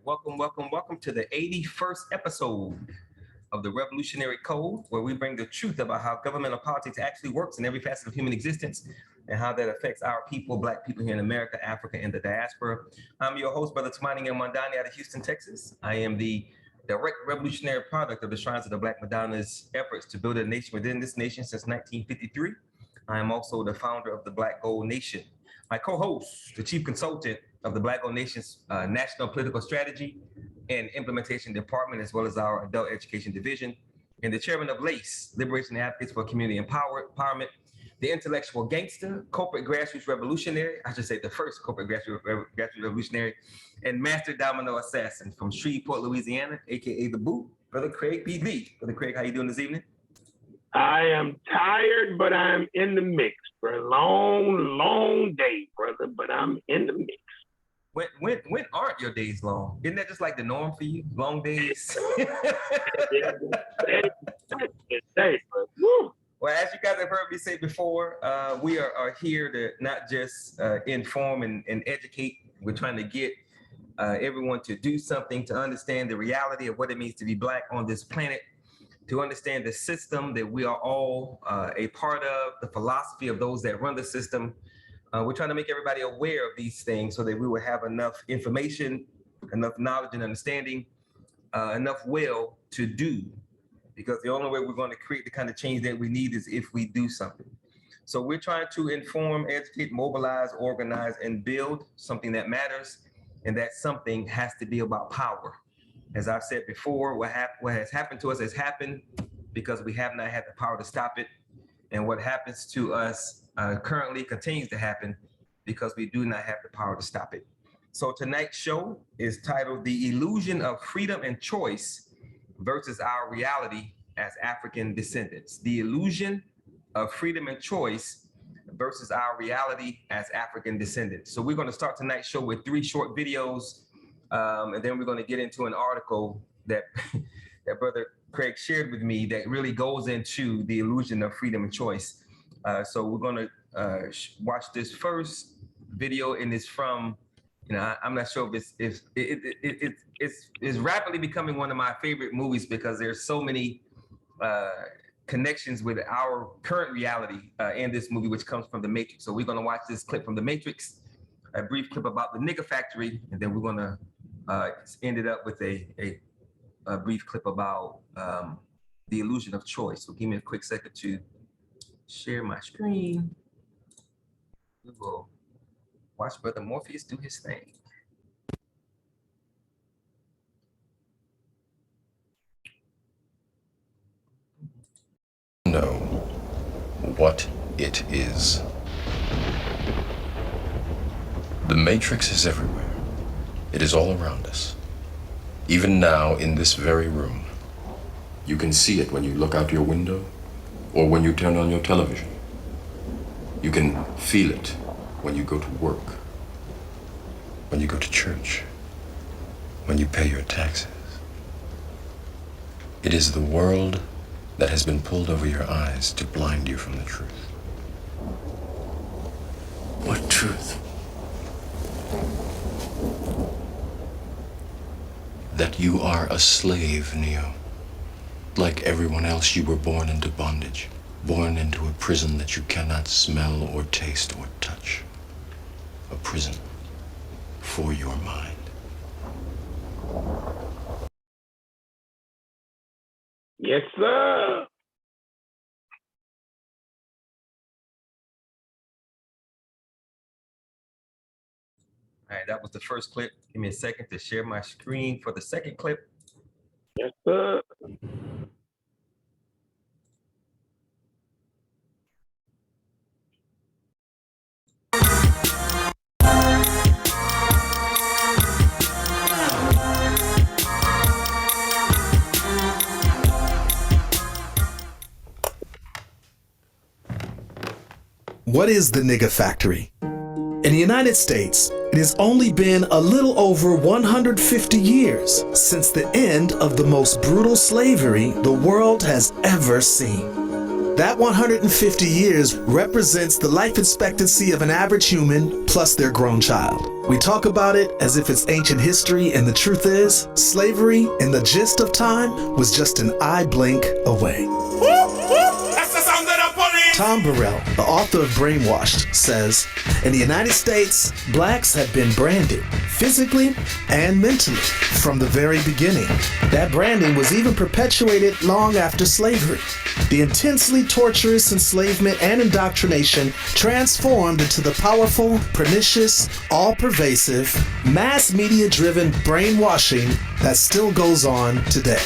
Welcome to the 81st episode of the Revolutionary Code, where we bring the truth about how governmental politics actually works in every facet of human existence and how that affects our people, Black people here in America, Africa, and the diaspora. I'm your host, Brother Tamani Mandani out of Houston, Texas. I am the direct revolutionary product of the Shrines of the Black Madonna's efforts to build a nation within this nation since 1953. I am also the founder of the Black Gold Nation. My co-host, the chief consultant of the Black Gold Nation's National Political Strategy and Implementation Department, as well as our Adult Education Division, and the chairman of LACE, Liberation Advocates for Community Empowerment, the intellectual gangster, corporate grassroots revolutionary, I should say the first corporate grassroots revolutionary, and master domino assassin from Shreveport, Louisiana, AKA The Boot, Brother Craig B. Lee. Brother Craig, how you doing this evening? I am tired, but I'm in the mix for a long day, brother, but I'm in the mix. When aren't your days long? Isn't that just like the norm for you? Long days? Well, as you guys have heard me say before, we are here to not just inform and educate. We're trying to get everyone to do something, to understand the reality of what it means to be Black on this planet, to understand the system that we are all a part of, the philosophy of those that run the system. We're trying to make everybody aware of these things so that we will have enough information, enough knowledge and understanding, enough will to do. Because the only way we're going to create the kind of change that we need is if we do something. So we're trying to inform, educate, mobilize, organize, and build something that matters. And that something has to be about power. As I've said before, what has happened to us has happened because we have not had the power to stop it. And what happens to us currently continues to happen because we do not have the power to stop it. So tonight's show is titled The Illusion of Freedom and Choice versus Our Reality as African Descendants. The Illusion of Freedom and Choice versus Our Reality as African Descendants. So we're going to start tonight's show with 3 short videos. And then we're going to get into an article that that Brother Craig shared with me that really goes into the illusion of freedom and choice. So we're going to watch this first video, and it's from, I'm not sure if it's rapidly becoming one of my favorite movies because there's so many connections with our current reality in this movie, which comes from The Matrix. So we're going to watch this clip from The Matrix, a brief clip about the nigger factory, and then we're going to end it up with a brief clip about the illusion of choice. So give me a quick second to share my screen. We will watch Brother Morpheus do his thing. Know what it is. The Matrix is everywhere. It is all around us. Even now, in this very room. You can see it when you look out your window or when you turn on your television. You can feel it when you go to work, when you go to church, when you pay your taxes. It is the world that has been pulled over your eyes to blind you from the truth. What truth? That you are a slave, Neo. Like everyone else, you were born into bondage, born into a prison that you cannot smell or taste or touch. A prison for your mind. Yes, sir. All right, that was the first clip. Give me a second to share my screen for the second clip. Yes, sir. What is the nigger factory? In the United States, it has only been a little over 150 years since the end of the most brutal slavery the world has ever seen. That 150 years represents the life expectancy of an average human plus their grown child. We talk about it as if it's ancient history, and the truth is, slavery, in the gist of time, was just an eye blink away. Tom Burrell, the author of Brainwashed, says, in the United States, blacks have been branded, physically and mentally, from the very beginning. That branding was even perpetuated long after slavery. The intensely torturous enslavement and indoctrination transformed into the powerful, pernicious, all-pervasive, mass media-driven brainwashing that still goes on today.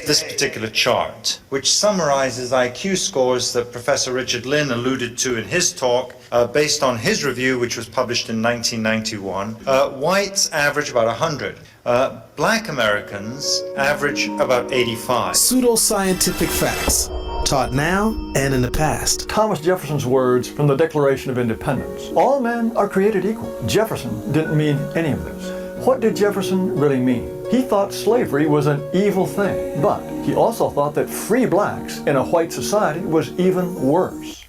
This particular chart, which summarizes IQ scores that Professor Richard Lynn alluded to in his talk, based on his review, which was published in 1991, whites average about 100. Black Americans average about 85. Pseudoscientific facts, taught now and in the past. Thomas Jefferson's words from the Declaration of Independence. All men are created equal. Jefferson didn't mean any of this. What did Jefferson really mean? He thought slavery was an evil thing, but he also thought that free blacks in a white society was even worse.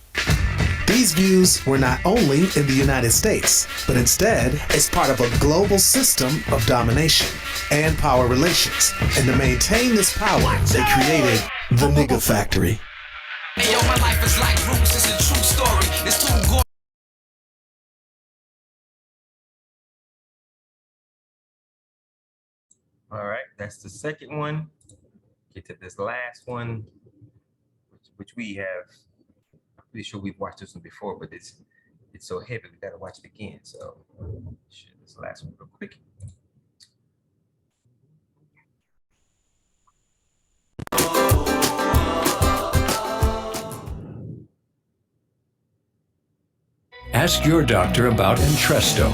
These views were not only in the United States, but instead as part of a global system of domination and power relations. And to maintain this power, they created the nigga factory. Hey, yo, my life is like Roots, it's a true story. It's too gory. All right, that's the second one. Get to this last one, which we have. I'm pretty sure we've watched this one before, but it's so heavy we gotta watch it again. So share this last one real quick. Ask your doctor about Entresto.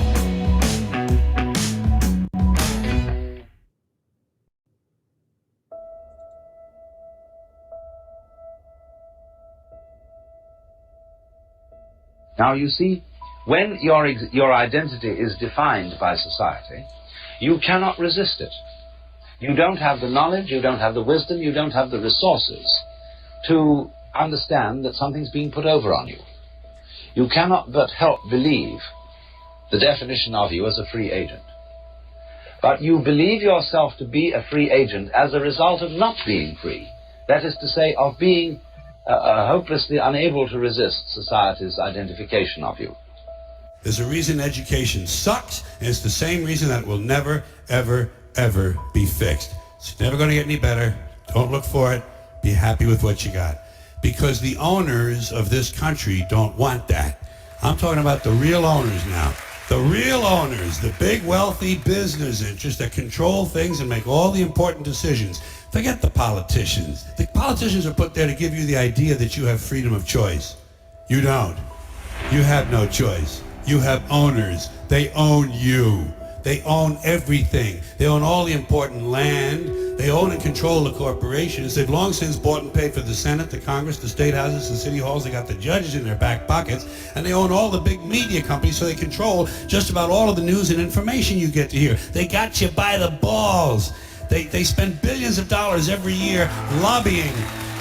Now, you see, when your identity is defined by society, you cannot resist it. You don't have the knowledge, you don't have the wisdom, you don't have the resources to understand that something's being put over on you. You cannot but help believe the definition of you as a free agent. But you believe yourself to be a free agent as a result of not being free. That is to say, of being hopelessly unable to resist society's identification of you. There's a reason education sucks, and it's the same reason that it will never, ever, ever be fixed. It's never going to get any better. Don't look for it. Be happy with what you got. Because the owners of this country don't want that. I'm talking about the real owners now. The real owners, the big wealthy business interests that control things and make all the important decisions. Forget the politicians. The politicians are put there to give you the idea that you have freedom of choice. You don't. You have no choice. You have owners. They own you. They own everything. They own all the important land. They own and control the corporations. They've long since bought and paid for the Senate, the Congress, the state houses, the city halls. They got the judges in their back pockets. And they own all the big media companies, so they control just about all of the news and information you get to hear. They got you by the balls. They spend billions of dollars every year lobbying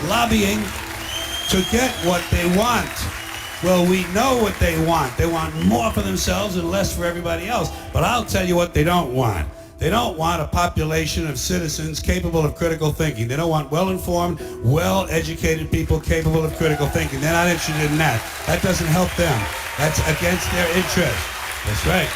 to get what they want. Well, we know what they want. They want more for themselves and less for everybody else. But I'll tell you what they don't want. They don't want a population of citizens capable of critical thinking. They don't want well-informed, well-educated people capable of critical thinking. They're not interested in that. That doesn't help them. That's against their interest. That's right.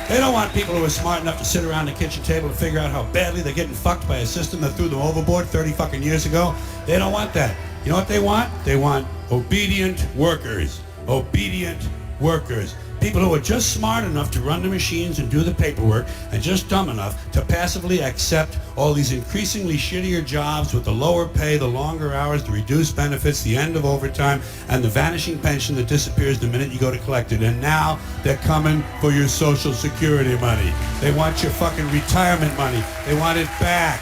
They don't want people who are smart enough to sit around the kitchen table and figure out how badly they're getting fucked by a system that threw them overboard 30 fucking years ago. They don't want that. You know what they want? They want obedient workers. Obedient workers. People who are just smart enough to run the machines and do the paperwork, and just dumb enough to passively accept all these increasingly shittier jobs with the lower pay, the longer hours, the reduced benefits, the end of overtime, and the vanishing pension that disappears the minute you go to collect it. And now they're coming for your Social Security money. They want your fucking retirement money. They want it back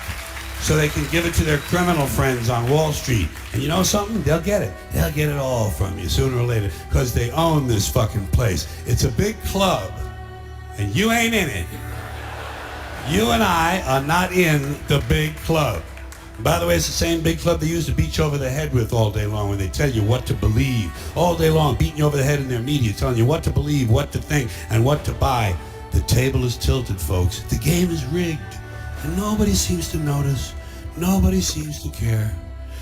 so they can give it to their criminal friends on Wall Street. And you know something? They'll get it. They'll get it all from you sooner or later, because they own this fucking place. It's a big club, and you ain't in it. You and I are not in the big club. By the way, it's the same big club they used to beat you over the head with all day long when they tell you what to believe. All day long, beating you over the head in their media, telling you what to believe, what to think, and what to buy. The table is tilted, folks. The game is rigged. And nobody seems to notice. Nobody seems to care.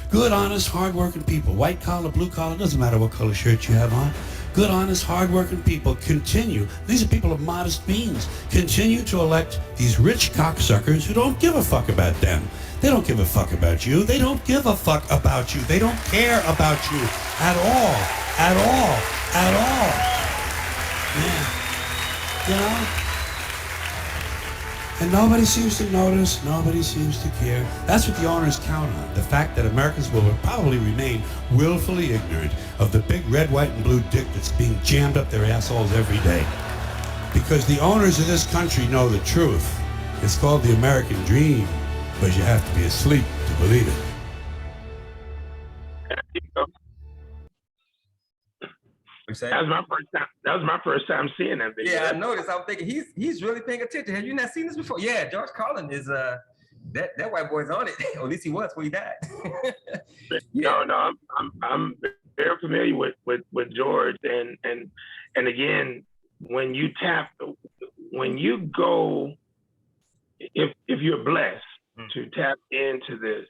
Good, honest, hard-working people, white collar, blue collar, doesn't matter what color shirt you have on. Good, honest, hard-working people continue. These are people of modest means. Continue to elect these rich cocksuckers who don't give a fuck about them. They don't give a fuck about you. They don't give a fuck about you. They don't care about you at all. At all. At all. Yeah. You know? And nobody seems to notice. Nobody seems to care. That's what the owners count on. The fact that Americans will probably remain willfully ignorant of the big red, white, and blue dick that's being jammed up their assholes every day. Because the owners of this country know the truth. It's called the American dream. But you have to be asleep to believe it. That was my first time seeing that video. Yeah, I noticed. I'm thinking he's really paying attention. Have you not seen this before? Yeah, George Carlin is that white boy's on it. Or at least he was when he died. Yeah. No, I'm very familiar with George, and again, when you go, if you're blessed to tap into this,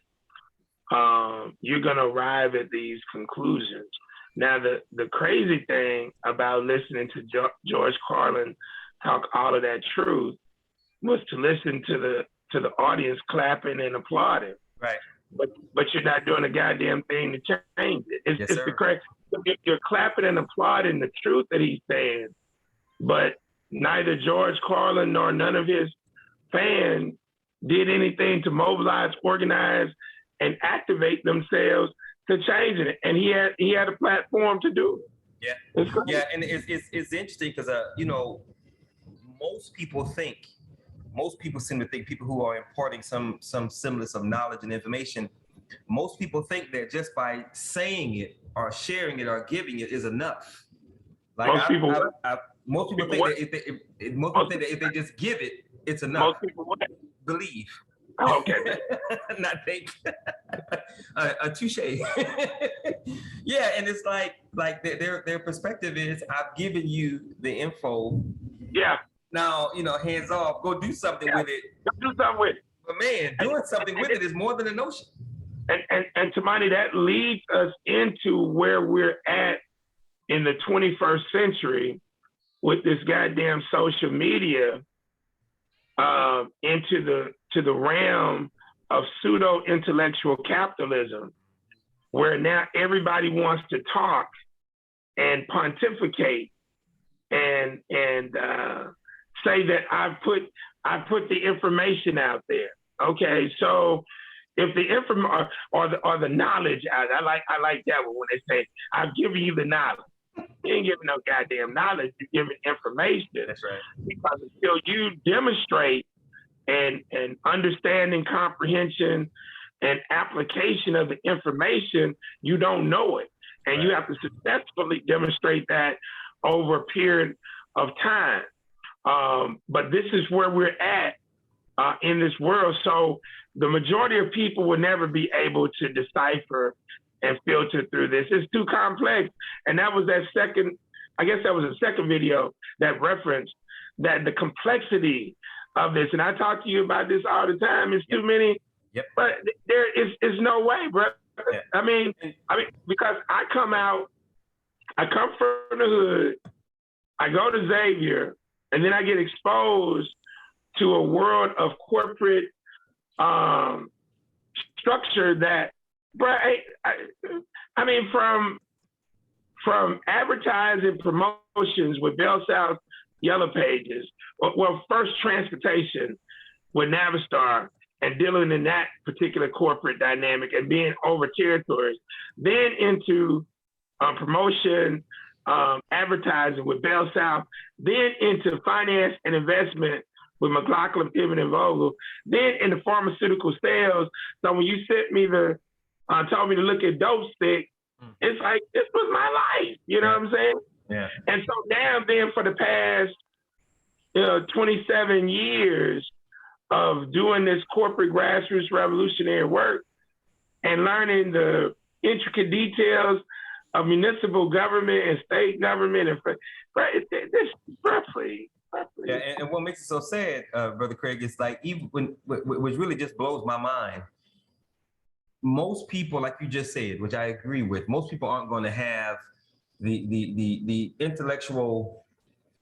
you're gonna arrive at these conclusions. Now, the crazy thing about listening to George Carlin talk all of that truth was to listen to the audience clapping and applauding. Right. But you're not doing a goddamn thing to change it. It's Yes, sir. the correct. You're clapping and applauding the truth that he's saying, but neither George Carlin nor none of his fans did anything to mobilize, organize, and activate themselves to change it, and he had a platform to do it. Yeah, and it's interesting because most people seem to think, people who are imparting some semblance of knowledge and information, most people think that just by saying it or sharing it or giving it is enough. Like most people think that if they just give it, it's enough. Most people what? Believe. Oh, okay. Not think. Touche. Yeah, and it's like their perspective is, I've given you the info. Yeah. Now, hands off, go do something with it. Go do something with it. But man, doing something with it is more than a notion. And Tamani, that leads us into where we're at in the 21st century with this goddamn social media, into the realm of pseudo-intellectual capitalism, where now everybody wants to talk and pontificate and say that I put the information out there. Okay, so if the information or the knowledge out, I like that one when they say I've given you the knowledge. You ain't giving no goddamn knowledge. You're giving information. That's right. Because until you demonstrate and understanding, comprehension, and application of the information, you don't know it. And you have to successfully demonstrate that over a period of time. But this is where we're at in this world. So the majority of people will never be able to decipher and filter through this. It's too complex. And that was the second video that referenced that the complexity of this. And I talk to you about this all the time. It's too many, but there is no way, bro. Yeah. I mean, because I come from the hood, I go to Xavier, and then I get exposed to a world of corporate structure that, bro, I mean, from advertising promotions with Bell South Yellow Pages, well, first transportation with Navistar and dealing in that particular corporate dynamic and being over territories, then into promotion, advertising with Bell South, then into finance and investment with McLaughlin, Piven, and Vogel, then into pharmaceutical sales. So when you sent me told me to look at Dope Stick, it's like, this was my life, you know what I'm saying? Yeah. And so now then for the past 27 years of doing this corporate grassroots revolutionary work, and learning the intricate details of municipal government and state government, and please. Yeah, and what makes it so sad, Brother Craig, is like, even which really just blows my mind. Most people, like you just said, which I agree with, most people aren't going to have the intellectual,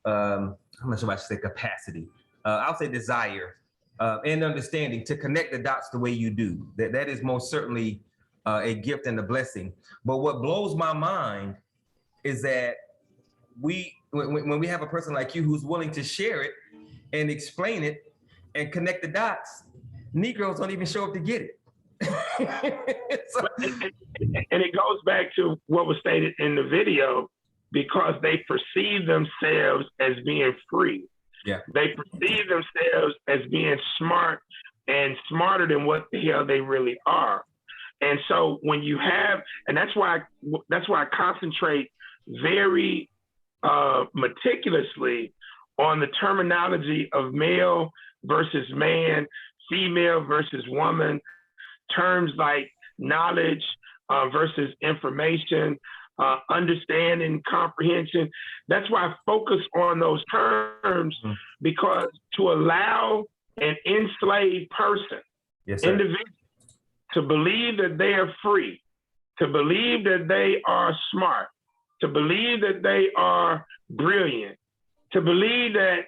I'm not sure if I should say capacity, I'll say desire and understanding to connect the dots the way you do. That is most certainly a gift and a blessing. But what blows my mind is that when we have a person like you who's willing to share it and explain it and connect the dots, Negroes don't even show up to get it. And it goes back to what was stated in the video, because they perceive themselves as being free. Yeah. They perceive themselves as being smart and smarter than what the hell they really are. And so when you have, and that's why I concentrate very meticulously on the terminology of male versus man, female versus woman, terms like knowledge versus information, understanding, comprehension. That's why I focus on those terms, because to allow an enslaved person, individual, to believe that they are free, to believe that they are smart, to believe that they are brilliant, to believe that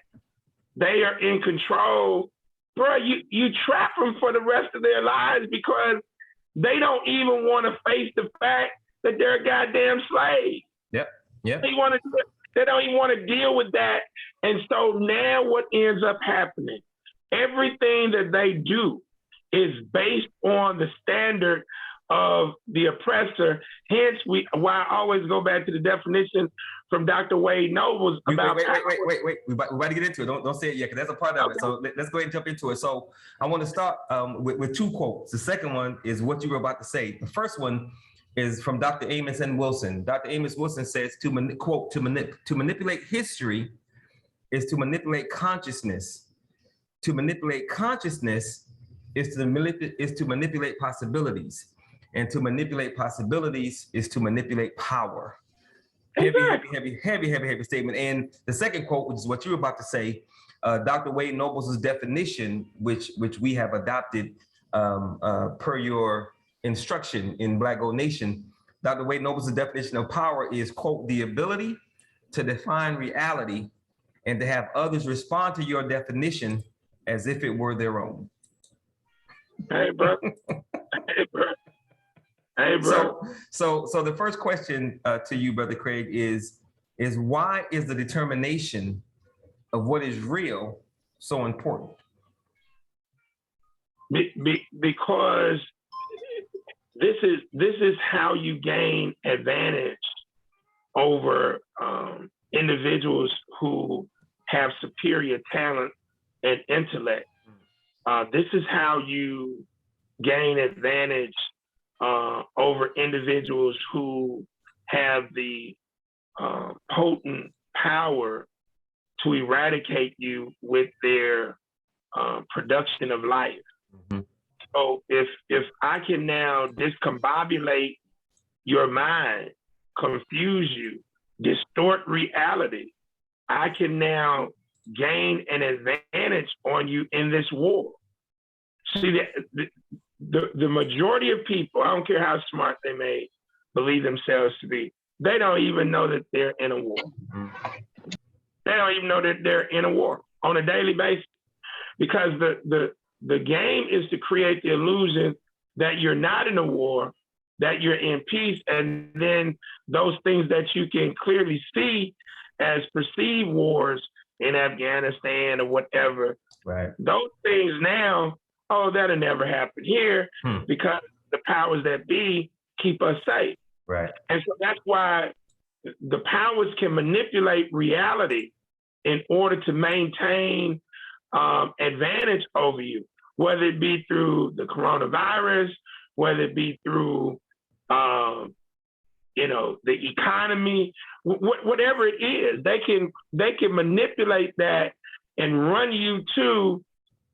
they are in control, bro, you trap them for the rest of their lives, because they don't even want to face the fact that they're a goddamn slave. Yep. Yeah. They don't even want to deal with that. And so now what ends up happening, everything that they do is based on the standard of the oppressor. Hence, why I always go back to the definition from Dr. Wade Nobles about— Wait. We're about to get into it. Don't say it yet, because that's a part of it. So let's go ahead and jump into it. So I want to start with two quotes. The second one is what you were about to say. The first one is from Dr. Amos N. Wilson. Dr. Amos Wilson says, to manipulate history is to manipulate consciousness. To manipulate consciousness is to manipulate possibilities. And to manipulate possibilities is to manipulate power. Heavy statement. And the second quote, which is what you were about to say, Dr. Wade Nobles' definition, which we have adopted per your instruction in Black Gold Nation. Dr. Wade Nobles' definition of power is, quote, the ability to define reality and to have others respond to your definition as if it were their own. Hey, bro. Hey, bro. So the first question to you, Brother Craig, is why is the determination of what is real so important? Because this is how you gain advantage over individuals who have superior talent and intellect. This is how you gain advantage over individuals who have the potent power to eradicate you with their production of life. Mm-hmm. So if I can now discombobulate your mind, confuse you, distort reality, I can now gain an advantage on you in this war. See, the majority of people, I don't care how smart they may believe themselves to be, they don't even know that they're in a war. They don't even know that they're in a war on a daily basis, because the game is to create the illusion that you're not in a war, that you're in peace, and then those things that you can clearly see as perceived wars in Afghanistan or whatever, right? Those things now, oh, that'll never happen here because the powers that be keep us safe. Right. And so that's why the powers can manipulate reality in order to maintain advantage over you, whether it be through the coronavirus, whether it be through, the economy, whatever it is, they can manipulate that and run you to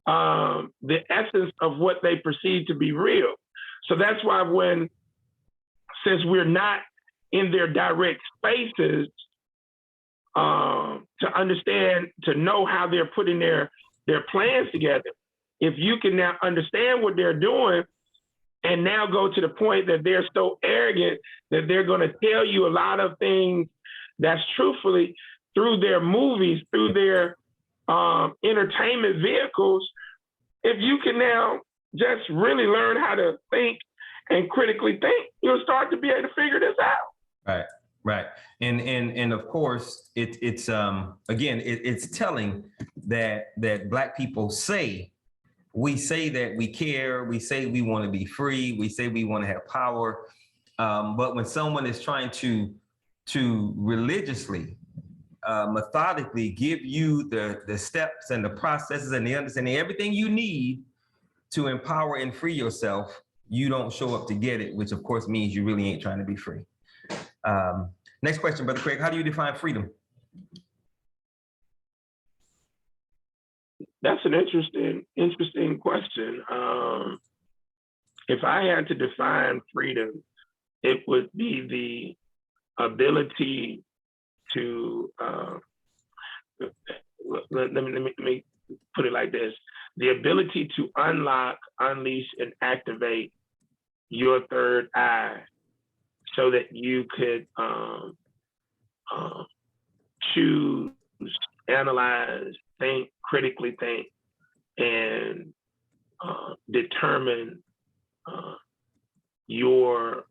the essence of what they perceive to be real. So that's why since we're not in their direct spaces, to understand, to know how they're putting their plans together, if you can now understand what they're doing and now go to the point that they're so arrogant that they're going to tell you a lot of things that's truthfully through their movies, through their entertainment vehicles, if you can now just really learn how to think and critically think, you'll start to be able to figure this out. Right. And of course, it's telling that Black people say that we care, we say we want to be free, we say we want to have power, but when someone is trying to religiously, methodically give you the steps and the processes and the understanding, everything you need to empower and free yourself, you don't show up to get it, which of course means you really ain't trying to be free. Next question, Brother Craig, how do you define freedom? That's an interesting question. If I had to define freedom, it would be the ability to, let me put it like this, the ability to unlock, unleash, and activate your third eye so that you could choose, analyze, think, critically think, and determine your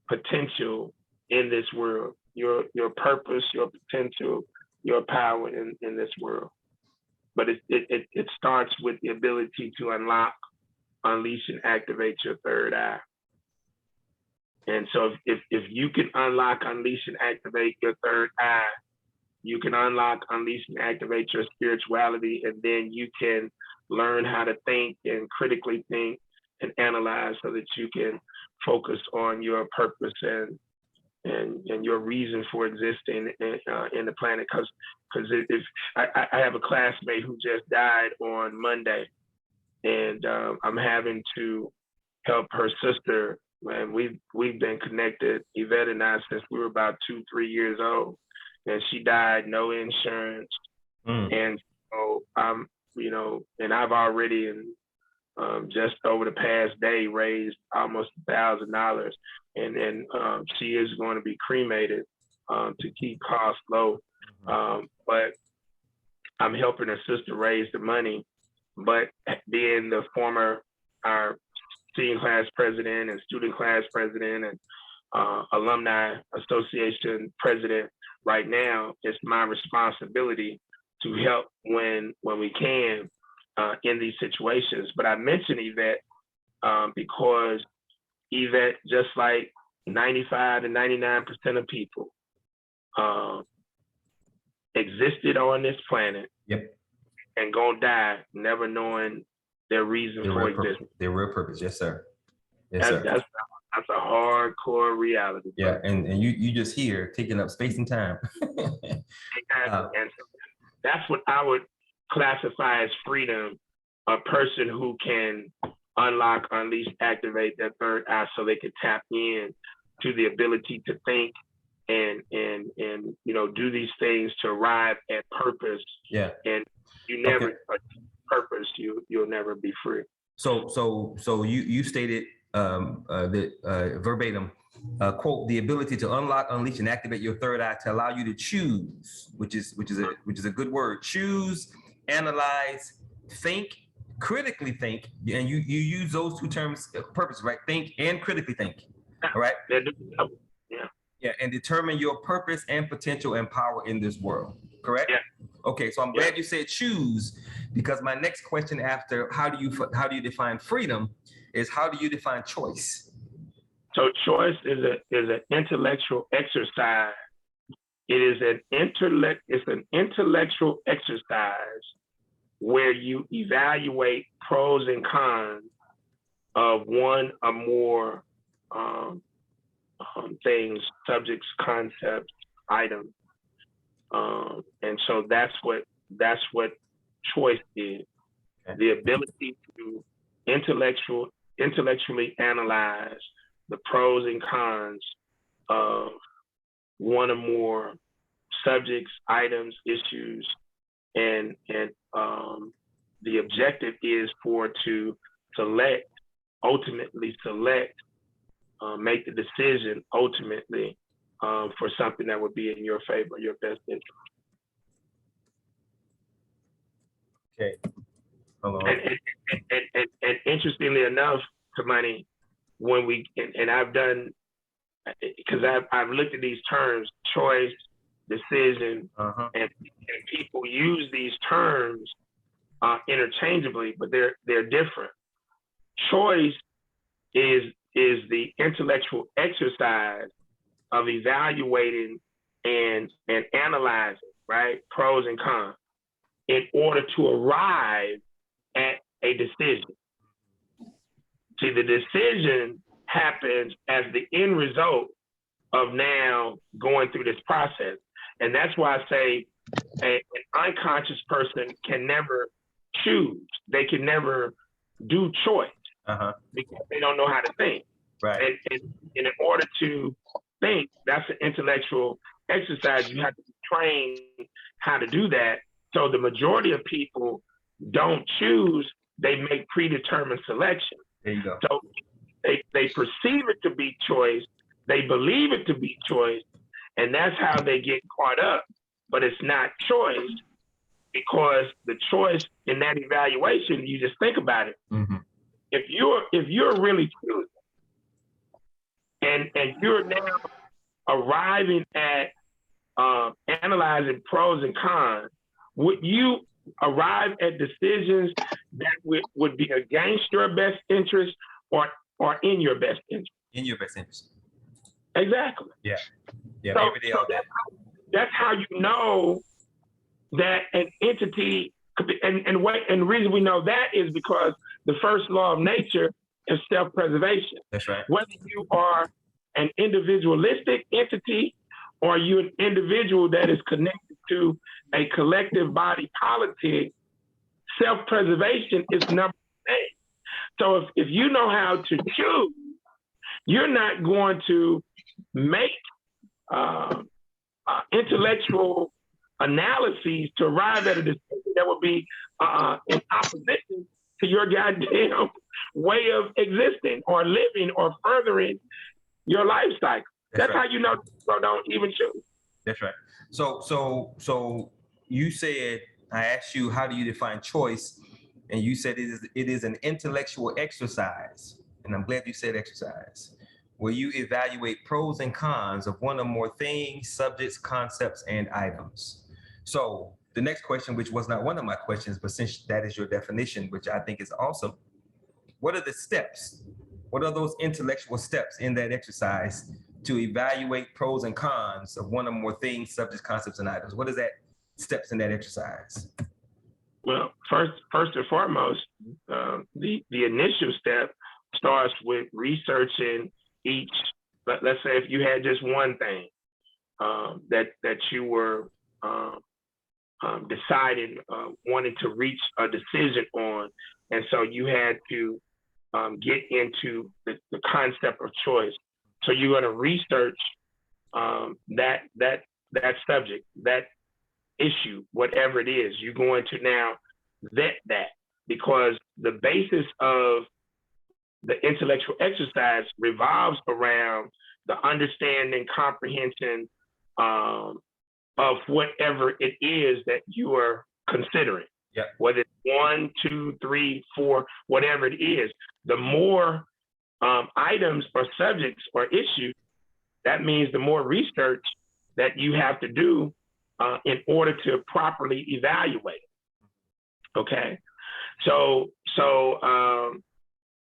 potential in this world, your purpose, your potential, your power in this world. But it starts with the ability to unlock, unleash, and activate your third eye. And so if you can unlock, unleash, and activate your third eye, you can unlock, unleash, and activate your spirituality, and then you can learn how to think and critically think and analyze so that you can focus on your purpose and your reason for existing in the planet. Because if I have a classmate who just died on Monday, and I'm having to help her sister. And we've been connected, Yvette and I, since we were about 2-3 years old. And she died, no insurance. And so and I've already just over the past day raised almost $1,000. And then she is going to be cremated to keep costs low. But I'm helping her sister raise the money. But being our senior class president and student class president and alumni association president, right now it's my responsibility to help when we can in these situations. But I mentioned Yvette because Yvette, just like 95 to 99% of people, existed on this planet. Yep. And gonna die never knowing their reason for existence. Their real purpose, yes, sir. Yes, sir. That's a hardcore reality. Yeah, and you just here taking up space and time. And so that's what I would classify as freedom, a person who can unlock, unleash, activate their third eye so they can tap in to the ability to think and do these things to arrive at purpose. Yeah. And you never purpose, you'll never be free. So you stated verbatim, quote, the ability to unlock, unleash, and activate your third eye to allow you to choose, which is a good word. Choose, analyze, think, critically think, and you use those two terms, purpose, right? Think and critically think, all right? Yeah, and determine your purpose and potential and power in this world, correct? Yeah. Okay, so I'm glad you said choose, because my next question after how do you define freedom is how do you define choice? So choice is an intellectual exercise. It is an intellectual exercise where you evaluate pros and cons of one or more things, subjects, concepts, items. And so that's what choice is. The ability to intellectually analyze the pros and cons of one or more subjects, items, issues, and the objective is to ultimately select, make the decision ultimately for something that would be in your favor, your best interest. Okay. Hold on. And interestingly enough, Kamani, when we and I've done, because I've looked at these terms, choice, decision, and people use these terms interchangeably, but they're different. Choice is the intellectual exercise of evaluating and analyzing, right, pros and cons, in order to arrive at a decision. See, the decision happens as the end result of now going through this process. And that's why I say an unconscious person can never choose. They can never do choice because they don't know how to think. Right. And in order to think, that's an intellectual exercise. You have to be trained how to do that. So the majority of people don't choose, they make predetermined selection. There you go. So they perceive it to be choice, they believe it to be choice, and that's how they get caught up. But it's not choice, because the choice in that evaluation, you just think about it. If you're really choosing, and you're now arriving at analyzing pros and cons, would you arrive at decisions that would be against your best interest or in your best interest? In your best interest. Exactly. Yeah. Yeah. So, Every day, all day. That's how you know that an entity, and the reason we know that is because the first law of nature is self-preservation. That's right. Whether you are an individualistic entity or you're an individual that is connected to a collective body politic, self-preservation is number one. So if you know how to choose, you're not going to make intellectual analyses to arrive at a decision that would be in opposition to your goddamn way of existing or living or furthering your life cycle. That's right. How you know people don't even choose. That's right. So you said, I asked you, how do you define choice? And you said it is an intellectual exercise. And I'm glad you said exercise, where you evaluate pros and cons of one or more things, subjects, concepts, and items. So the next question, which was not one of my questions, but since that is your definition, which I think is awesome, what are the steps? What are those intellectual steps in that exercise to evaluate pros and cons of one or more things, subjects, concepts, and items? What is that steps in that exercise? Well, first and foremost, the initial step starts with researching each. Let's say if you had just one thing that you were deciding, wanting to reach a decision on, and so you had to get into the concept of choice. So you're going to research that subject, that issue, whatever it is. You're going to now vet that, because the basis of the intellectual exercise revolves around the understanding, comprehension of whatever it is that you are considering. Yeah. Whether it's 1, 2, 3, 4, whatever it is, the more items or subjects or issues, that means the more research that you have to do in order to properly evaluate. Okay, so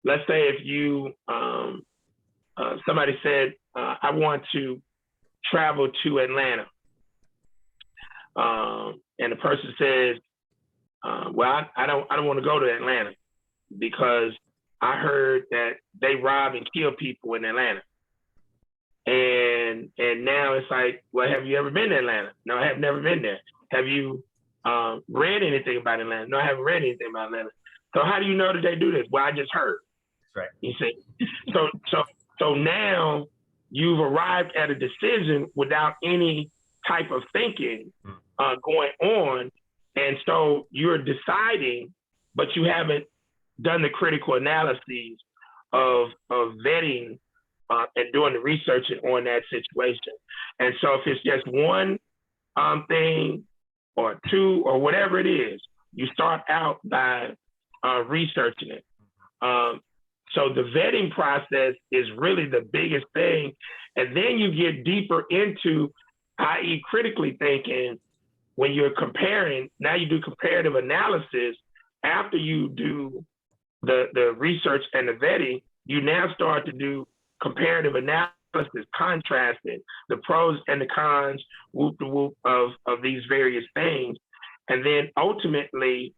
let's say if you somebody said, I want to travel to Atlanta, and the person says, well, I don't want to go to Atlanta because I heard that they rob and kill people in Atlanta. And now it's like, well, have you ever been to Atlanta? No, I have never been there. Have you read anything about Atlanta? No, I haven't read anything about Atlanta. So how do you know that they do this? Well, I just heard. right. You see, so now you've arrived at a decision without any type of thinking going on, and so you're deciding, but you haven't done the critical analyses of vetting and doing the research on that situation. And so if it's just one thing or two or whatever it is, you start out by researching it. So the vetting process is really the biggest thing. And then you get deeper into, i.e. critically thinking, when you're comparing. Now you do comparative analysis. After you do the research and the vetting, you now start to do comparative analysis, contrasting the pros and the cons, whoop the whoop of these various things. And then ultimately,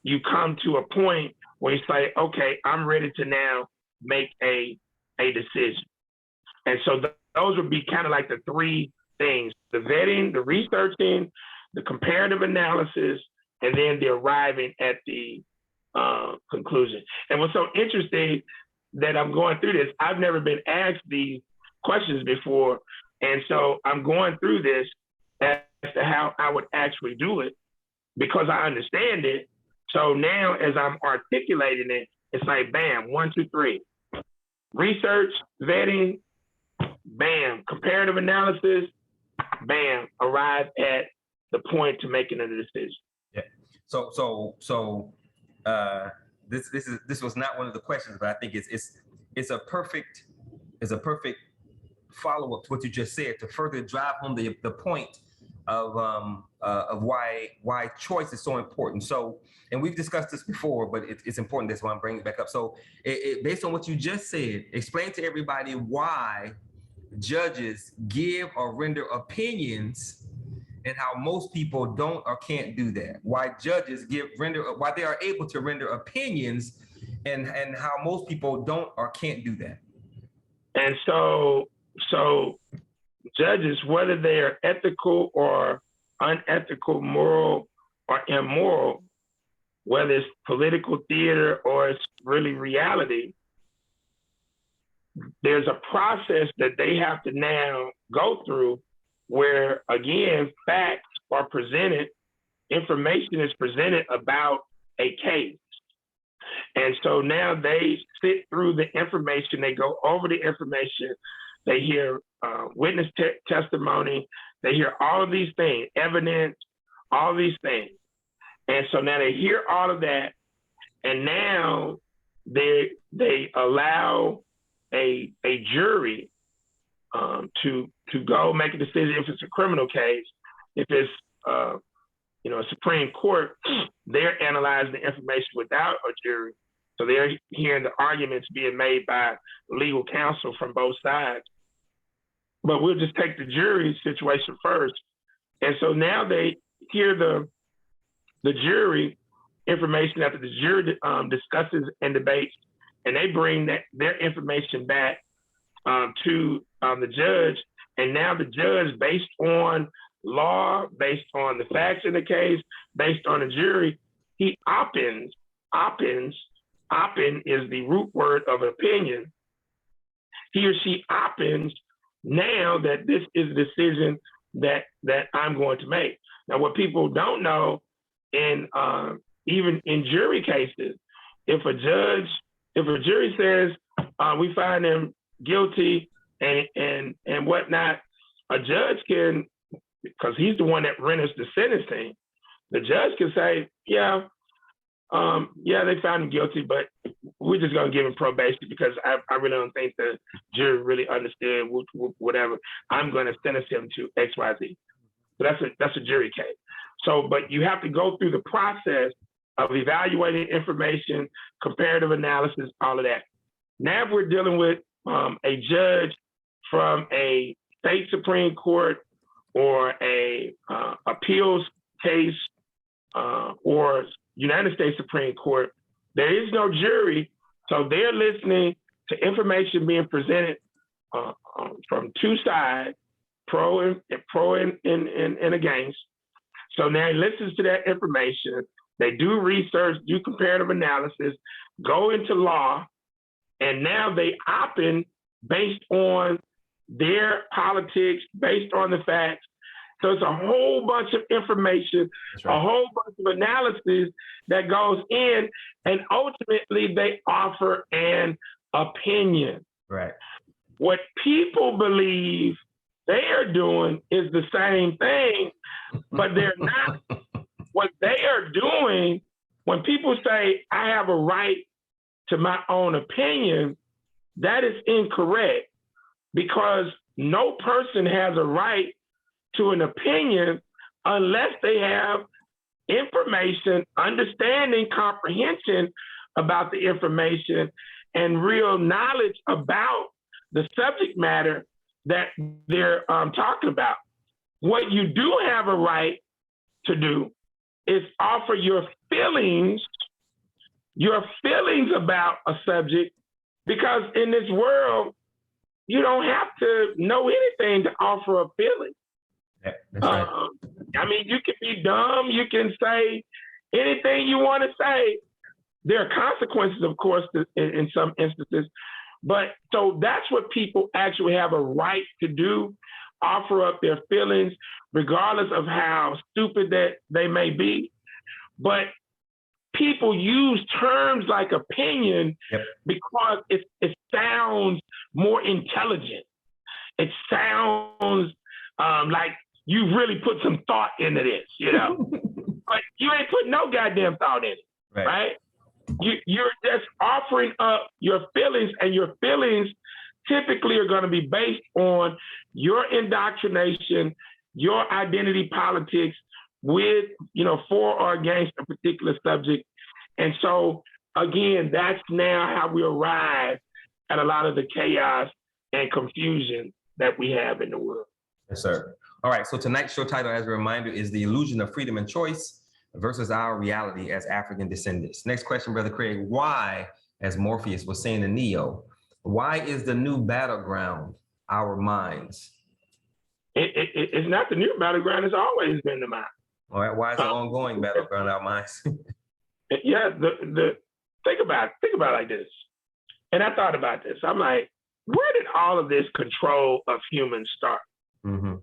you come to a point where you say, okay, I'm ready to now make a decision. And so those would be kind of like the three things: the vetting, the researching, the comparative analysis, and then the arriving at the conclusion. And what's so interesting that I'm going through this, I've never been asked these questions before. And so I'm going through this as to how I would actually do it because I understand it. So now as I'm articulating it, it's like, bam, 1, 2, 3. Research, vetting, bam, comparative analysis, bam, arrive at the point to making a decision. Yeah. So this was not one of the questions, but I think it's a perfect follow-up to what you just said to further drive home the point of why choice is so important. So, and we've discussed this before, but it's important. That's why I'm bringing it back up. So, based on what you just said, explain to everybody why judges give or render opinions, and how most people don't or can't do that. Why judges why they are able to render opinions, and how most people don't or can't do that. And so judges, whether they are ethical or unethical, moral or immoral, whether it's political theater or it's really reality, there's a process that they have to now go through where, again, facts are presented, information is presented about a case. And so now they sit through the information, they go over the information, they hear witness testimony, they hear all of these things, evidence, all these things. And so now they hear all of that, and now they allow a jury to go make a decision if it's a criminal case. If it's a Supreme Court, they're analyzing the information without a jury. So they're hearing the arguments being made by legal counsel from both sides. But we'll just take the jury situation first. And so now they hear the jury information after the jury discusses and debates, and they bring their information back to the judge. And now the judge, based on law, based on the facts in the case, based on the jury, he oppins. Oppin is the root word of opinion. He or she oppins now that this is a decision that I'm going to make. Now, what people don't know, even in jury cases, if a jury says we find him guilty and whatnot, a judge can, because he's the one that renders the sentencing, the judge can say, yeah, they found him guilty, but we're just going to give him probation because I really don't think the jury really understood whatever. I'm going to sentence him to X, Y, Z. So that's a jury case. So, but you have to go through the process of evaluating information, comparative analysis, all of that. Now, if we're dealing with a judge from a state Supreme Court or a appeals case or United States Supreme Court, there is no jury, so they're listening to information being presented from two sides, pro and against. So now he listens to that information, they do research, do comparative analysis, go into law, and now they opt-in based on their politics, based on the facts. So it's a whole bunch of information, a whole bunch of analysis that goes in, and ultimately they offer an opinion. Right. What people believe they are doing is the same thing, but they're not. What they are doing, when people say, I have a right to my own opinion, that is incorrect, because no person has a right to an opinion unless they have information, understanding, comprehension about the information, and real knowledge about the subject matter that they're talking about. What you do have a right to do is offer your feelings about a subject, because in this world, you don't have to know anything to offer a feeling. Yeah, that's right. I mean, you can be dumb, you can say anything you want to say. There are consequences, of course, in some instances, but so that's what people actually have a right to do, offer up their feelings, regardless of how stupid that they may be. But people use terms like opinion because it sounds more intelligent. It sounds like you really put some thought into this, you know? But you ain't put no goddamn thought in it, right? You're just offering up your feelings, and your feelings typically are going to be based on your indoctrination, your identity politics with, for or against a particular subject. And so, again, that's now how we arrive at a lot of the chaos and confusion that we have in the world. Yes, sir. All right, so tonight's show title, as a reminder, is The Illusion of Freedom and Choice versus Our Reality as African Descendants. Next question, Brother Craig, why, as Morpheus was saying to Neo, why is the new battleground our minds? It's not the new battleground, it's always been the mind. All right, why is the ongoing battleground our minds? Yeah, think about it like this. And I thought about this. I'm like, where did all of this control of humans start? Mm-hmm.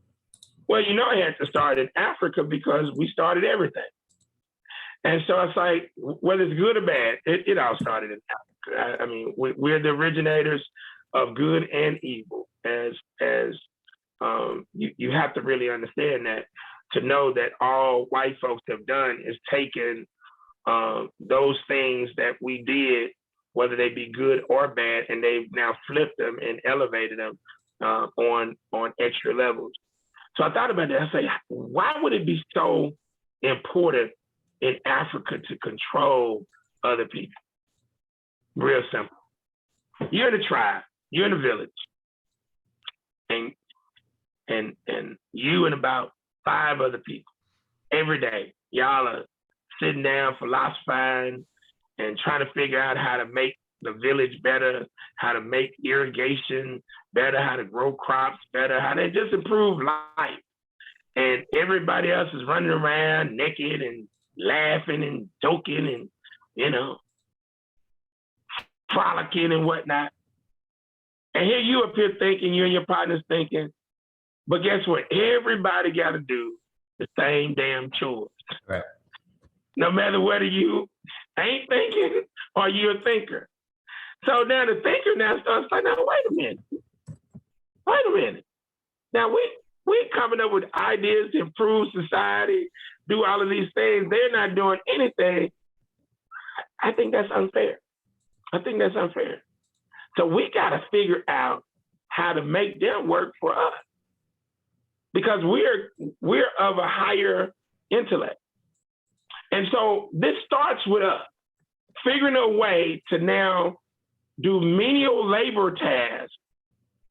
Well, it had to start in Africa, because we started everything. And so it's like, whether it's good or bad, it all started in Africa. I mean, we're the originators of good and evil. You have to really understand that, to know that all white folks have done is taken those things that we did, whether they be good or bad, and they've now flipped them and elevated them on extra levels. So I thought about that. I say, why would it be so important in Africa to control other people? Real simple. You're in a tribe, you're in a village, and you and about 5 other people every day, y'all are sitting down philosophizing and trying to figure out how to make the village better, how to make irrigation better, how to grow crops better, how to just improve life. And everybody else is running around naked and laughing and joking and, frolicking and whatnot. And here you up here thinking, you and your partner's thinking, but guess what? Everybody got to do the same damn chores. Right. No matter whether you ain't thinking or you're a thinker. So now the thinker now starts like, now wait a minute. Now we're coming up with ideas to improve society, do all of these things. They're not doing anything. I think that's unfair. So we got to figure out how to make them work for us, because we're of a higher intellect. And so this starts with us figuring a way to now do menial labor tasks,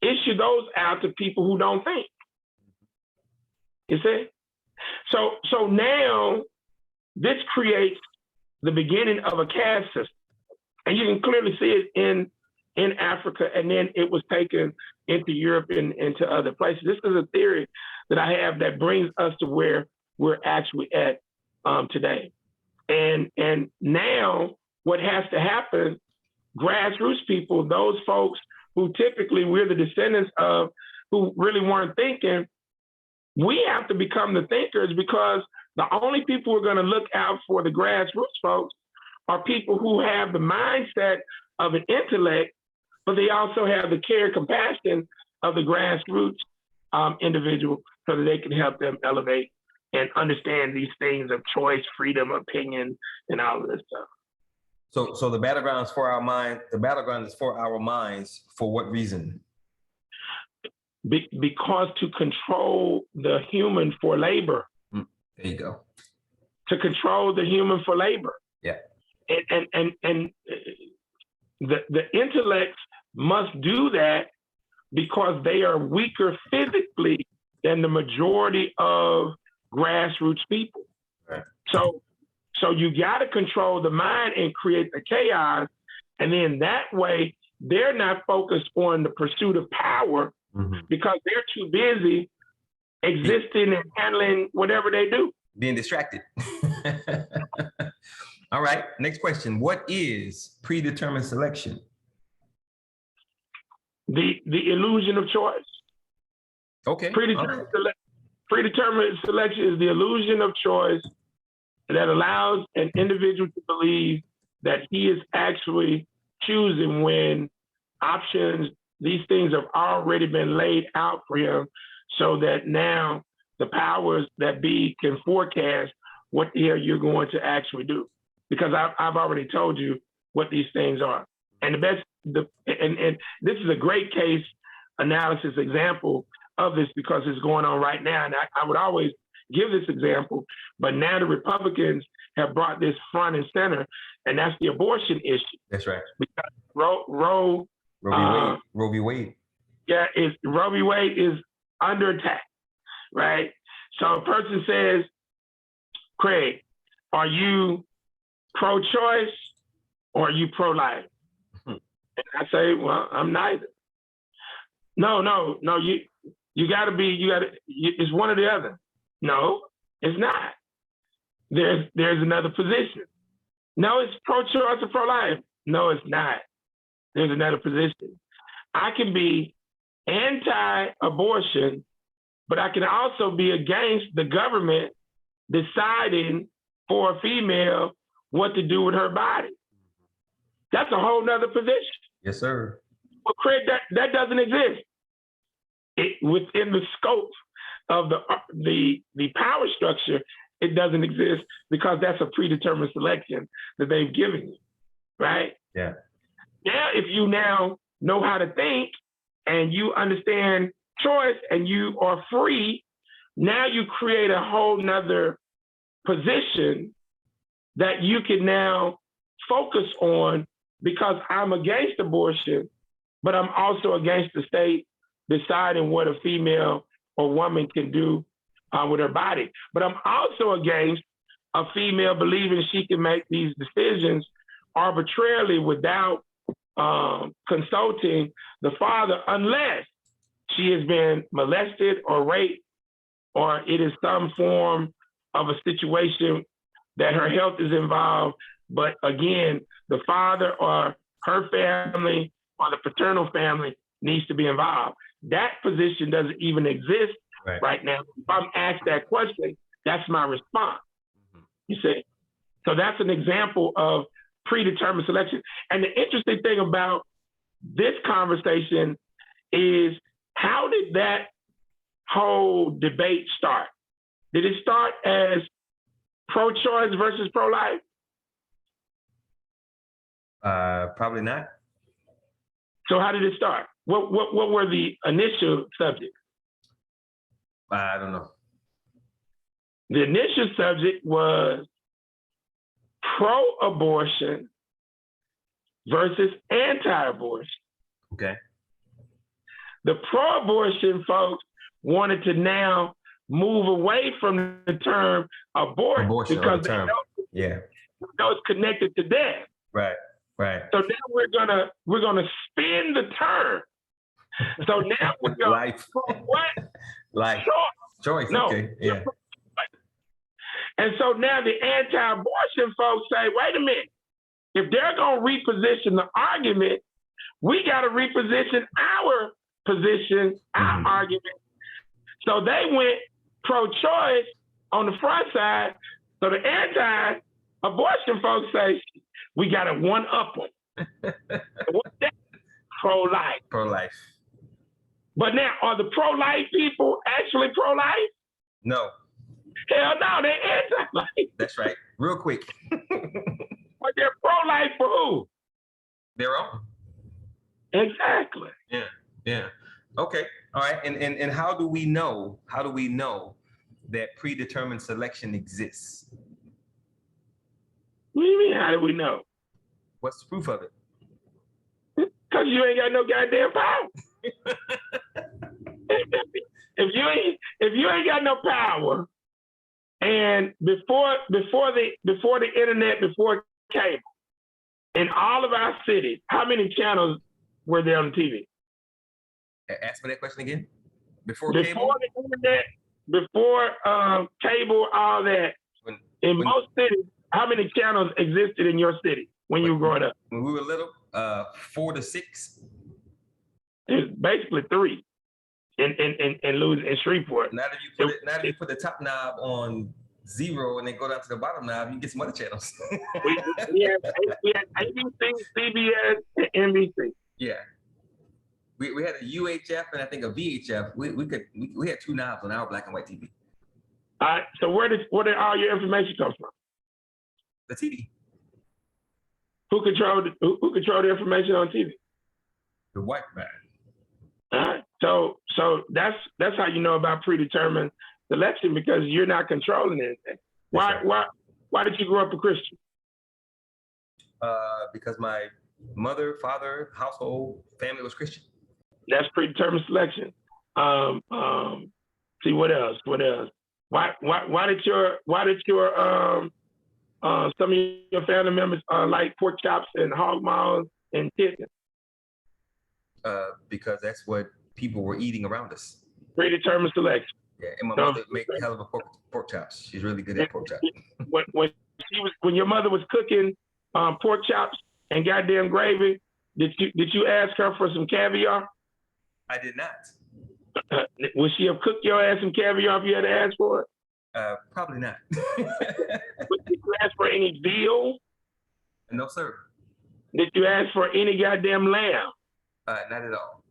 issue those out to people who don't think. You see? So now this creates the beginning of a caste system. And you can clearly see it in Africa, and then it was taken into Europe and into other places. This is a theory that I have that brings us to where we're actually at today. And now what has to happen, grassroots people, those folks who typically we're the descendants of, who really weren't thinking, we have to become the thinkers, because the only people who are going to look out for the grassroots folks are people who have the mindset of an intellect, but they also have the care and compassion of the grassroots individual, so that they can help them elevate and understand these things of choice, freedom, opinion, and all of this stuff. So the battleground is for our mind. The battleground is for our minds. For what reason? Because to control the human for labor. There you go. To control the human for labor. Yeah. And the intellects must do that because they are weaker physically than the majority of grassroots people. Right. So you got to control the mind and create the chaos, and then that way they're not focused on the pursuit of power, because they're too busy existing and handling whatever they do. Being distracted. All right, next question. What is predetermined selection? The illusion of choice. Okay. Predetermined selection is the illusion of choice that allows an individual to believe that he is actually choosing when options, these things have already been laid out for him, so that now the powers that be can forecast what the hell you're going to actually do. Because I've already told you what these things are. And and this is a great case analysis example of this, because it's going on right now. And I would always give this example, but now the Republicans have brought this front and center, and that's the abortion issue. That's right. Because Roe v. Wade. Yeah, Roe v. Wade is under attack, right? So a person says, Craig, are you pro-choice or are you pro-life? And I say, well, I'm neither. No, you gotta be, it's one or the other. No, it's not. There's another position. No, it's pro-choice or pro-life. No, it's not. There's another position. I can be anti-abortion, but I can also be against the government deciding for a female what to do with her body. That's a whole nother position. Yes, sir. Well, Craig, that doesn't exist. Within the scope of the power structure, it doesn't exist, because that's a predetermined selection that they've given you, right? Yeah. Now, if you now know how to think and you understand choice and you are free, now you create a whole nother position that you can now focus on, because I'm against abortion, but I'm also against the state deciding what a female or woman can do with her body. But I'm also against a female believing she can make these decisions arbitrarily without consulting the father, unless she has been molested or raped, or it is some form of a situation that her health is involved. But again, the father or her family or the paternal family needs to be involved. That position doesn't even exist right now. If I'm asked that question, that's my response. You see? So that's an example of predetermined selection. And the interesting thing about this conversation is, how did that whole debate start? Did it start as pro-choice versus pro-life? Probably not. So how did it start? What were the initial subjects? I don't know. The initial subject was pro-abortion versus anti-abortion. Okay. The pro-abortion folks wanted to now move away from the term abortion because they know it's connected to death. Right. So now we're gonna spin the term. So now we're going life. What? Life. Choice. No. Okay. Yeah. And so now the anti-abortion folks say, wait a minute, if they're going to reposition the argument, we got to reposition our position, our argument. So they went pro-choice on the front side. So the anti-abortion folks say, we got to one-up them. What's that? Pro-life. Pro-life. But now, are the pro-life people actually pro-life? No. Hell no, they're anti-life. That's right. Real quick. But they're pro-life for who? Their own. Exactly. Yeah. Yeah. Okay. All right. And how do we know that predetermined selection exists? What do you mean, how do we know? What's the proof of it? Because you ain't got no goddamn power. if you ain't got no power, and before the internet, before cable, in all of our cities, how many channels were there on the TV? Ask me that question again. Before the internet, before cable, all that. In most cities, how many channels existed in your city when you were growing up? When we were little, 4 to 6. It's basically 3 in Shreveport. Now that you put the top knob on 0 and then go down to the bottom knob, you get some other channels. we had ABC, CBS, and NBC. Yeah. We had a UHF and I think a VHF. We had 2 knobs on our black and white TV. All right. So where did all your information come from? The TV. Who controlled the information on TV? The white man. All right. So that's how you know about predetermined selection, because you're not controlling anything. Why did you grow up a Christian? Because my mother, father, household, family was Christian. That's predetermined selection. See what else? Why did your some of your family members like pork chops and hog maws and chicken? Because that's what people were eating around us. Predetermined selection. Yeah, and my mother make a hell of a pork chops. She's really good at pork chops. When your mother was cooking pork chops and goddamn gravy, did you ask her for some caviar? I did not. Would she have cooked your ass some caviar if you had to ask for it? Probably not. Did you ask for any veal? No, sir. Did you ask for any goddamn lamb? Not at all.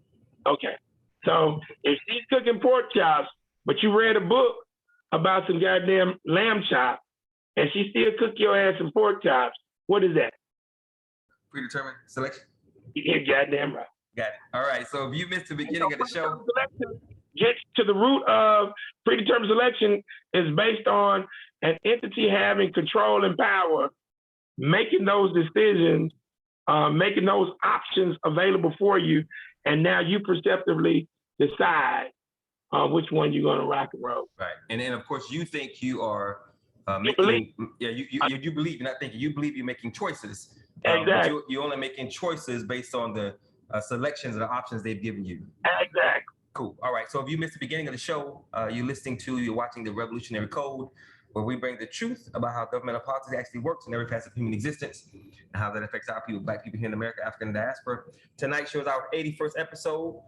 Okay. So if she's cooking pork chops, but you read a book about some goddamn lamb chop, and she still cook your ass some pork chops, what is that? Predetermined selection? You're goddamn right. Got it. All right. So if you missed the beginning of the show, gets to the root of predetermined selection is based on an entity having control and power, making those decisions, making those options available for you, and now you perceptively decide which one you're going to rock and roll. Right. And then, of course, you think you are You believe? you believe. You're not thinking. You believe you're making choices. Exactly. You're only making choices based on the selections and the options they've given you. Exactly. Cool. All right. So if you missed the beginning of the show, you're watching The Revolutionary Code, where we bring the truth about how governmental politics actually works in every facet of human existence and how that affects our people, Black people here in America, African diaspora. Tonight's show is our 81st episode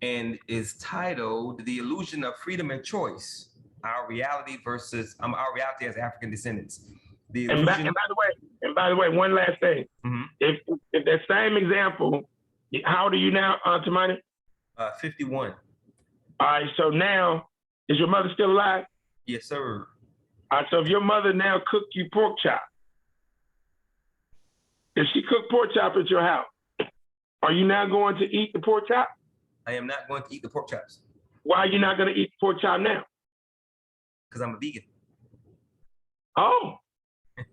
and is titled "The Illusion of Freedom and Choice: Our Reality versus Our Reality as African Descendants." And by the way, one last thing. Mm-hmm. If that same example, how old are you now, Tamani? 51. All right. So now, is your mother still alive? Yes, sir. All right. So if your mother now cooked you pork chop, if she cooked pork chop at your house, are you now going to eat the pork chop? I am not going to eat the pork chops. Why are you not going to eat the pork chop now? Because I'm a vegan. Oh,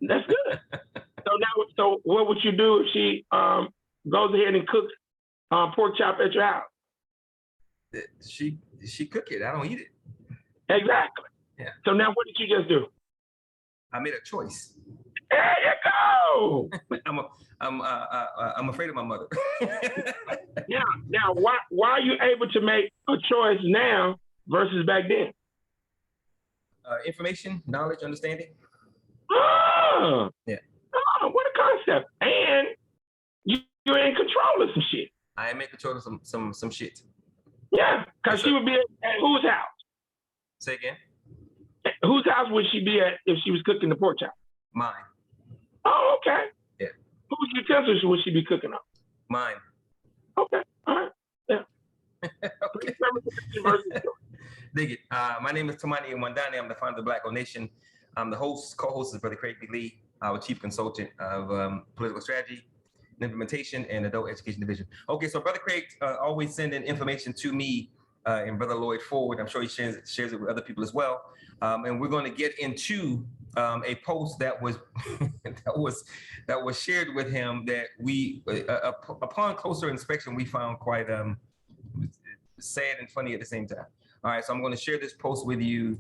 that's good. So what would you do if she goes ahead and cooks pork chop at your house? She cook it. I don't eat it. Exactly. Yeah. So now what did you just do? I made a choice. There you go. I'm afraid of my mother. Now, why are you able to make a choice now versus back then? Information, knowledge, understanding. Oh, Yeah. oh, what a concept! And you're in control of some shit. I am in control of some shit. Yeah, because she would be at whose house? Say again. Whose house would she be at if she was cooking the pork chop? Mine. Oh, okay. Yeah. Whose utensils would she be cooking on? Mine. Okay. All right. Yeah. Okay. Dig it. My name is Tamani Mwandani. I'm the founder of Black Gold Nation. I'm the co-host is Brother Craig B. Lee, our chief consultant of political strategy and implementation and adult education division. Okay, so Brother Craig always sending information to me and Brother Lloyd Forward. I'm sure he shares it with other people as well. And we're going to get into a post that was that was shared with him that we, upon closer inspection, we found quite sad and funny at the same time. All right, so I'm going to share this post with you,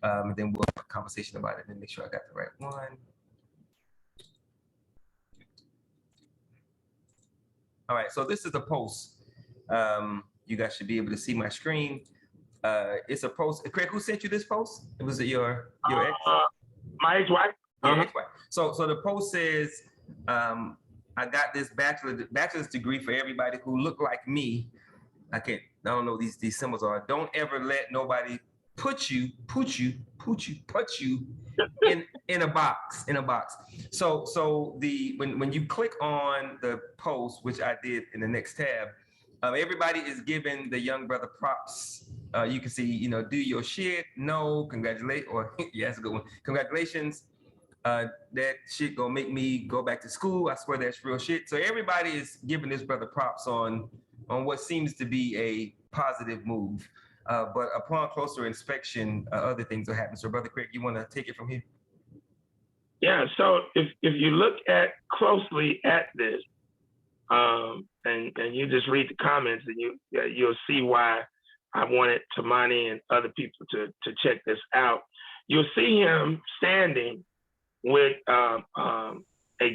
and then we'll have a conversation about it and make sure I got the right one. All right, so this is a post. You guys should be able to see my screen. It's a post. Craig, who sent you this post? Was it your ex? My ex-wife. Your ex-wife. So the post says, I got this bachelor's degree for everybody who look like me. I don't know what these symbols are. Don't ever let nobody put you in a box. So when you click on the post, which I did in the next tab, everybody is giving the young brother props. You can see, do your shit. No, congratulate, or yeah, that's a good one. Congratulations. That shit gonna make me go back to school. I swear that's real shit. So everybody is giving this brother props on what seems to be a positive move. But upon closer inspection, other things will happen. So Brother Craig, you want to take it from here? Yeah, so if you look closely at this, and you just read the comments, and you'll see why I wanted Tamani and other people to check this out. You'll see him standing with a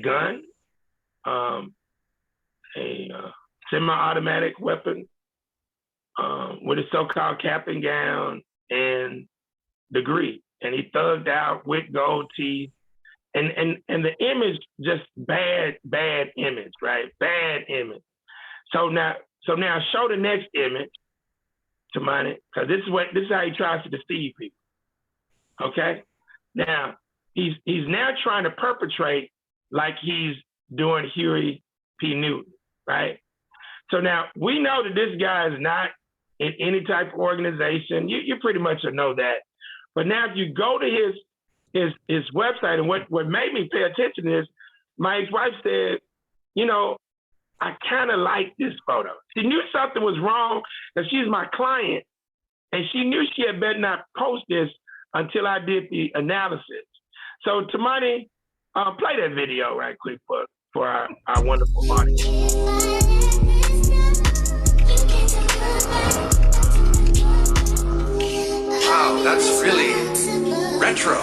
gun, a semi-automatic weapon, with a so-called cap and gown and degree, and he thugged out with gold teeth, and the image just bad image, right? Bad image. So now show the next image to mine, because this is how he tries to deceive people. Okay, now he's now trying to perpetrate like he's doing Huey P. Newton, right? So now we know that this guy is not in any type of organization. You pretty much know that. But now if you go to his website, and what made me pay attention is my ex-wife said, I kind of like this photo. She knew something was wrong because she's my client, and she knew she had better not post this until I did the analysis. So Tamani, play that video right quick for our wonderful audience. Wow, that's really retro.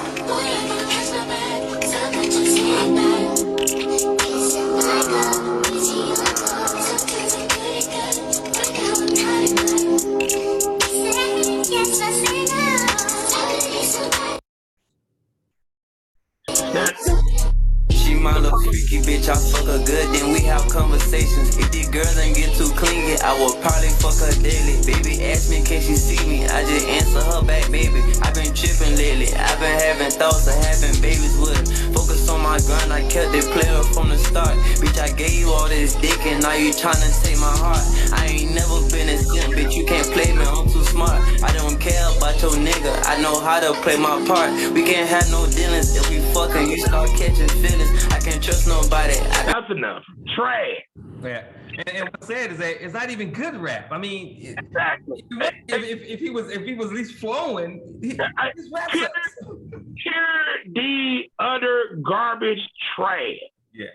She my little freaky bitch, I fuck her good, then we have conversations. If this girl ain't get too clingy, I will probably fuck her daily. Baby ask me can she see me, I just answer her back, baby. I been tripping lately, I been having thoughts of having babies with her. Focus on my grind, I kept it player from the start. Bitch, I gave you all this dick and now you tryna take my heart. I ain't never been a simp, bitch, you can't play me, I'm too smart. I don't care about your nigga, I know how to play my part. We can't have no dealings, if we fucking you start catching feelings. I can't trust nobody. That's enough. Trash. Yeah. And what's sad is that it's not even good rap. I mean, exactly. If he was at least flowing, his rap sucks. Pure the utter garbage trash. Yeah.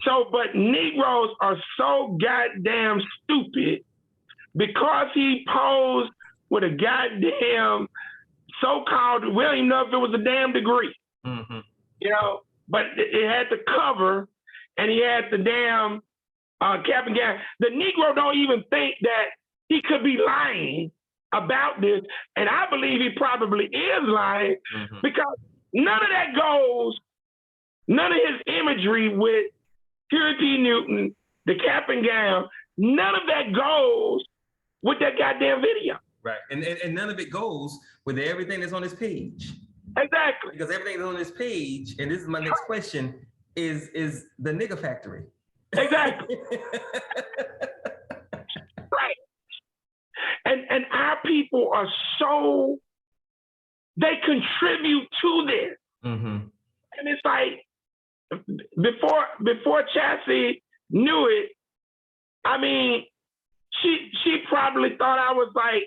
So, but Negroes are so goddamn stupid because he posed with a goddamn so-called, we don't even know if it was a damn degree. Mm-hmm. But it had the cover and he had the damn cap and gown. The Negro don't even think that he could be lying about this, and I believe he probably is lying because none of that goes, none of his imagery with Purity Newton, the cap and gown, none of that goes with that goddamn video. Right, and none of it goes with everything that's on this page. Exactly. Because everything that's on this page, and this is my next question, is the nigga factory. Exactly. Right. And our people are so, they contribute to this. And it's like, before Chassie knew it, I mean, she probably thought I was like,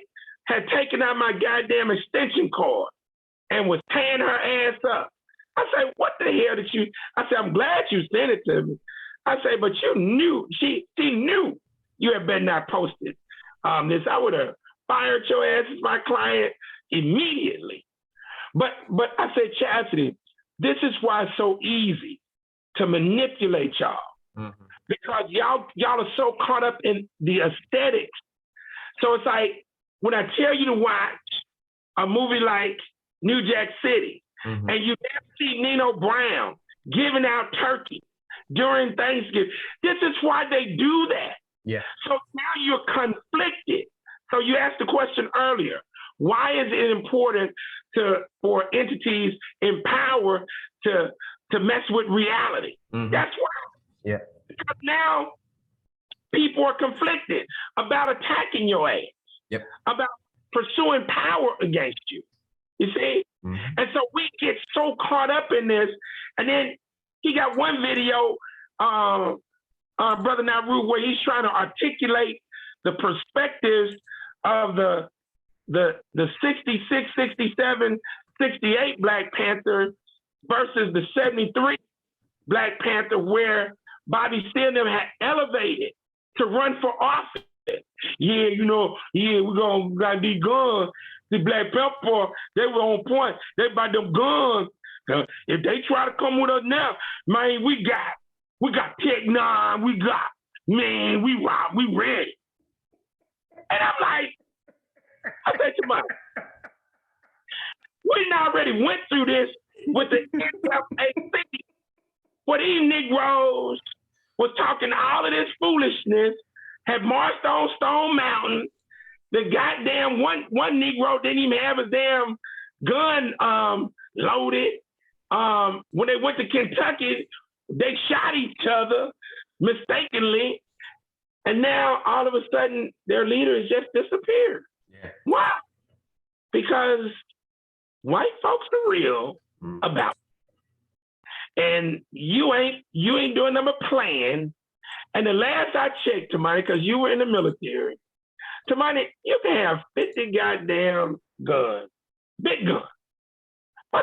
had taken out my goddamn extension cord and was tearing her ass up. I said, what the hell did you, I said, I'm glad you sent it to me. I said, but you knew, she knew you had better not post it. This, I would have fired your ass as my client immediately. But I said, Chastity, this is why it's so easy to manipulate y'all. Because y'all are so caught up in the aesthetics. So it's like, when I tell you to watch a movie like New Jack City, and you see Nino Brown giving out turkey during Thanksgiving, this is why they do that. Yeah. So now you're conflicted. So you asked the question earlier, why is it important for entities in power to mess with reality? That's why. Yeah. Because now people are conflicted about attacking your ass, about pursuing power against you. You see? And so we get so caught up in this. And then he got one video, Brother Naru, where he's trying to articulate the perspectives of the 66, 67, 68 Black Panther versus the 73 Black Panther, where Bobby Seale had elevated to run for office. Yeah, you know, we're gonna be guns. The Black Panther, they were on point. They about them guns. If they try to come with us now, man, we got Tech 9, we ready. And I'm like, I said to myself, we already went through this with the NFAC, where these Negroes was talking all of this foolishness, had marched on Stone Mountain. The goddamn one Negro didn't even have his damn gun loaded. When they went to Kentucky, they shot each other mistakenly. And now all of a sudden their leader has just disappeared. Yeah. Why? Because white folks are real about it. And you ain't doing them a plan. And the last I checked, Tamani, because you were in the military, Tamani, you can have 50 goddamn guns, big guns.